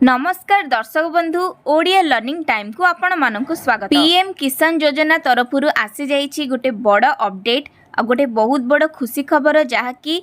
नमस्कार दर्शक बंधु ओडिया लर्निंग टाइम को आपण मानक स्वागत। पीएम किसान योजना तरफ आसी जाइछि गोटे बड़ अपडेट आ गोटे बहुत बड़ खुशी खबर जहाँकि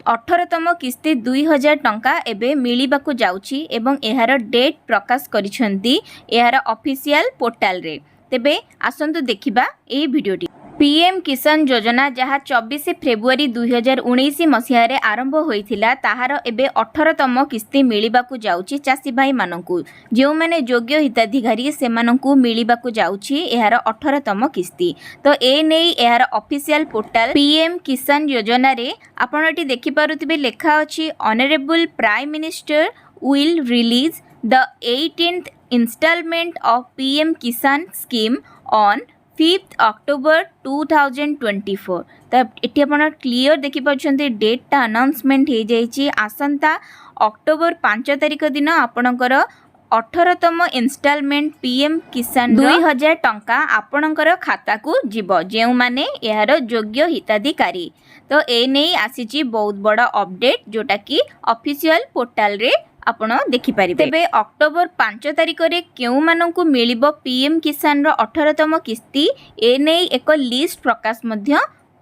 18तम किस्ती 2000 टंका एबे मिलिबाकू जाउछि एवं एहार डेट प्रकाश करिसेंती एहार ऑफिशियल पोर्टल रे। तेबे आसंतु देखिबा एही वीडियोटी। पीएम किसान योजना जहाँ 24 फेब्रुआरी 2019 मसीह रे आरंभ होइथिला ताहार एबे 18तम किस्ती मिलिबाकू जाउछि चासी भाई मानकू जो माने योग्य हिताधिकारी से मानकू मिलिबाकू जाउछि एहार 18तम किस्ती। तो ए नेई एहार ऑफिशियल पोर्टल पीएम किसान योजना रे आपण एटी देखि पारुथिबे लेखा अछि honourable prime minister will release the 18th installment of PM Kisan scheme on 5th October 2024। तो ये आप क्लीयर देखिए डेटा अनाउंसमेंट हो जाइए आसंता अक्टोबर 5 तारिख दिन आपणकर 18तम इन्स्टॉलमेंट पीएम किसान 2000 टंका आपणकर खाता को जीव जो माने यार योग्य हिताधिकारी। तो ए नहीं आसी बहुत बड़ा अपडेट जोटा कि ऑफिशियल पोर्टल रे आपण देखिपारे। तेबे अक्टोबर 5 तारिख रे केउ मानकू मिलिबो पीएम किसान रो 18तम किस्ती ए नहीं एक लिस्ट प्रकाश मध्य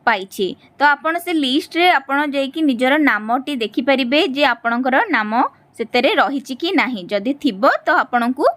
पाइछि। तो आपण से लिस्ट रे आपण जाइकि निजर नामटी देखिपारिबे जे आपणकर नाम सेतरे रहिछि कि नाही। जदि थिबो तो आपणकू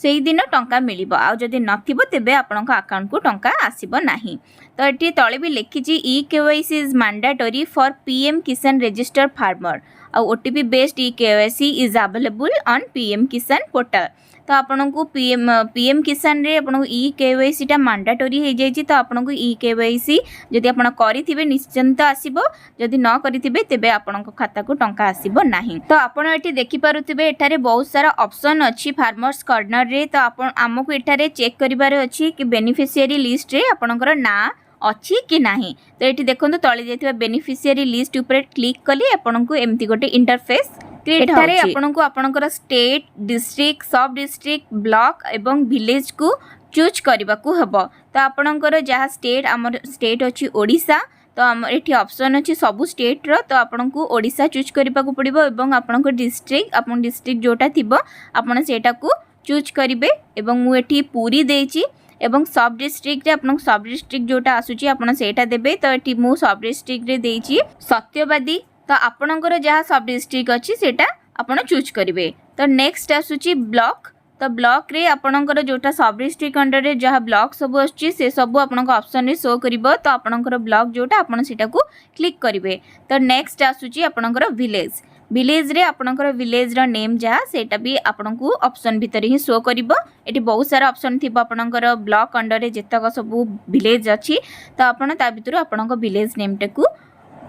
सेही दिन टंका मिलिबो आ जदि नथिबो तेबे आपणक अकाउंट को टंका आसीबो नाही। तो एटी तळे भी लिखिछि e KYC is mandatory for PM Kisan registered farmer आ OTP based e KYC is available on PM Kisan portal. तो आपनको पीएम किसान रे आपनको ई केवाईसी टा मैंडेटरी हो जाइछि। तो आपनको ई केवाईसी जदि आपण करिथिबे निश्चिंत आसीबो जदि न करिथिबे तेबे आपनको खाता को टंका आसीबो नाही। तो आपण एठी देखि पारुथिबे एठारे बहुत सारा ऑप्शन अछि फार्मर्स कॉर्नर रे। तो आपण हमकु एठारे चेक करिबार अछि कि बेनिफिशियरी लिस्ट रे आपणकर ना अच्छी कि नाही। तो ये देखो तले जाइथिबा बेनिफिशियरी लिस्ट ऊपर क्लिक कले आपनको एमती गोटे इंटरफेस क्रिएट होछि। आपनको आपनकर स्टेट डिस्ट्रिक्ट सब डिस्ट्रिक्ट ब्लॉक एवं विलेज को चूज करबा को हबो। तो आपनकर जहाँ स्टेट आमर स्टेट अछि ओडिशा। तो आम एठी ऑप्शन अछि सब स्टेट रो। तो आपनको ओडिशा चूज करबा को पड़िबो एवं आपनकर डिस्ट्रिक्ट आपन डिस्ट्रिक्ट जोटा थिबो आपन सेटा को चूज करिवे एवं मु एठी पूरी देछि एवं सब डिस्ट्रिक्ट रे आपन सब डिस्ट्रिक्ट जोटा आसुची आपन सेटा देबे। तो एठी मु सब डिस्ट्रिक्ट रे देछि सत्यवादी। तो आपनकर जहाँ सब डिस्ट्रिक्ट अछि सेटा आपन चूज करिवे। तो नेक्स्ट आसुची ब्लॉक। तो ब्लॉक रे आपनकर जोटा सब डिस्ट्रिक्ट अंडर रे जहाँ ब्लॉक सब आसुची से सब आपनकर ऑप्शन रे शो करिवो। तो आपनकर ब्लॉक जोटा आपन सेटा को क्लिक करिवे। तो नेक्स्ट आसुची आपनकर विलेज। विलेज रे आपनकर विलेज रो नेम जहाँ सेटा भी आपनको ऑप्शन भीतर ही शो करिवो। एटी बहुत सारा ऑप्शन थिबो आपनकर ब्लॉक अंडर रे जेतक सब विलेज अछि। तो आपन ता भितरु आपनकर विलेज नेम टेकू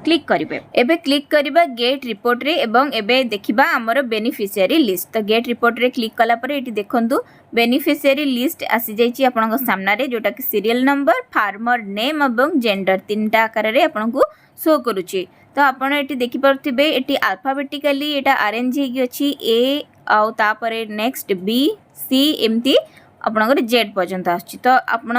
क्लिक करिवे। एबे क्लिक करिबा गेट रिपोर्ट रे एवं एबे देखिबा हमर बेनिफिशियरी लिस्ट। तो गेट रिपोर्ट रे क्लिक कला परे एटी देखंतु बेनिफिशियरी लिस्ट आसी जाइछि आपनक सामना रे जोटा कि सीरियल नंबर फार्मर नेम एवं जेंडर तीनटा आकार रे आपनको शो करूछि। तो आपण एटी देखि परथिबे एटी अल्फाबेटिकली एटा अरेंज हेगी अछि ए आ तापरे नेक्स्ट बी सी एमती आपनकर जेड पर्यंत आछि। तो आपण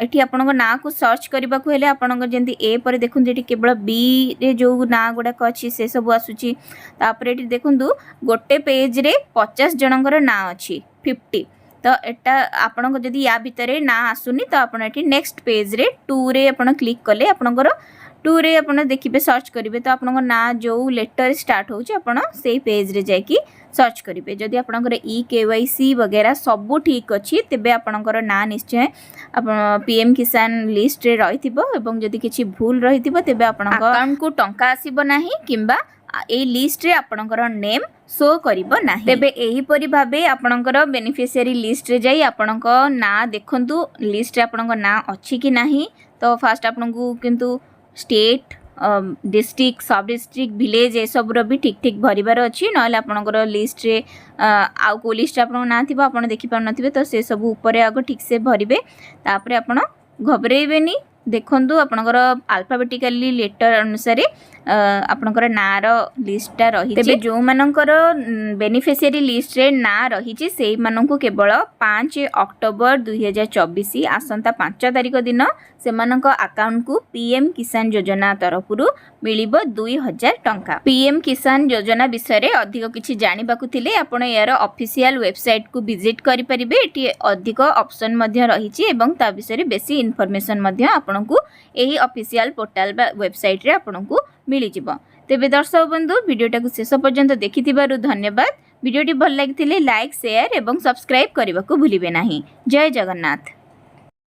एटी आपनकर ना को सर्च करबा को हेले आपनकर जेंती ए पर देखुन एटी केवल बी रे जो ना गुडा को अछि से सब आसुछि। तापरे एटी देखुंतु गोटे पेज रे 50 जनकर ना अछि 50। तो एटा आपन जदि या भितरे ना आसुनी तो आपन एटी नेक्स्ट पेज रे 2 रे आपन क्लिक कले आपनकर 2 रे आपन देखिबे सर्च करिवे। तो आपन ना जो लेटर स्टार्ट होछि आपन सेही पेज रे जाय कि सर्च करिवे। जदि आपनकर ई केवाईसी वगैरह सब ठीक अछि तेबे आपनकर ना निश्चय आपन पीएम किसान लिस्ट रे रहिथिबो एवं जदि किछि भूल रहिथिबो तेबे आपनकर अकाउंट को टंका आसीबो नाही किंबा ए लिस्ट रे आपनकर नेम शो करिबो नाही। तेबे एही परि भाबे आपनकर बेनिफिशियरी लिस्ट रे जाई आपनक ना देखंतु लिस्ट रे आपनक ना अछि कि नाही। तो फर्स्ट आपनकू किंतु स्टेट डिस्ट्रिक्ट सब डिस्ट्रिक्ट विलेज ए सब रो भी ठीक ठीक भरिबार अछि। नहले आपनकर लिस्ट रे आउ को लिस्ट आपन ना थिबो आपन देखि पार नथिबे। तो से सब ऊपर आगो ठीक से भरिबे। तापरे आपन घबरेइबेनी देखंतु आपनकर अल्फाबेटिकली लेटर अनुसार ଆପଣଙ୍କର ନାଁର ଲିଷ୍ଟଟା ରହିଛି। ତେବେ ଯେଉଁମାନଙ୍କର ବେନିଫିସିଆରୀ ଲିଷ୍ଟରେ ନାଁ ରହିଛି ସେଇମାନଙ୍କୁ କେବଳ 5 ଅକ୍ଟୋବର 2024 ଆସନ୍ତା 5 ତାରିଖ ଦିନ ସେମାନଙ୍କ ଆକାଉଣ୍ଟକୁ ପିଏମ୍ କିଷାନ ଯୋଜନା ତରଫରୁ ମିଳିବ 2000 ଟଙ୍କା। ପିଏମ୍ କିଷାନ ଯୋଜନା ବିଷୟରେ ଅଧିକ କିଛି ଜାଣିବାକୁ ଥିଲେ ଆପଣ ଏହାର ଅଫିସିଆଲ ୱେବସାଇଟକୁ ଭିଜିଟ୍ କରିପାରିବେ। ଏଠି ଅଧିକ ଅପସନ୍ ମଧ୍ୟ ରହିଛି ଏବଂ ତା ବିଷୟରେ ବେଶୀ ଇନଫର୍ମେସନ୍ ମଧ୍ୟ ଆପଣଙ୍କୁ ଏହି ଅଫିସିଆଲ ପୋର୍ଟାଲ ବା ୱେବସାଇଟ୍ରେ ଆପଣଙ୍କୁ ମିଳିଯିବ। ତେବେ ଦର୍ଶକ ବନ୍ଧୁ ଭିଡ଼ିଓଟାକୁ ଶେଷ ପର୍ଯ୍ୟନ୍ତ ଦେଖିଥିବାରୁ ଧନ୍ୟବାଦ। ଭିଡ଼ିଓଟି ଭଲ ଲାଗିଥିଲେ ଲାଇକ୍, ସେୟାର ଏବଂ ସବସ୍କ୍ରାଇବ୍ କରିବାକୁ ଭୁଲିବେ ନାହିଁ। ଜୟ ଜଗନ୍ନାଥ।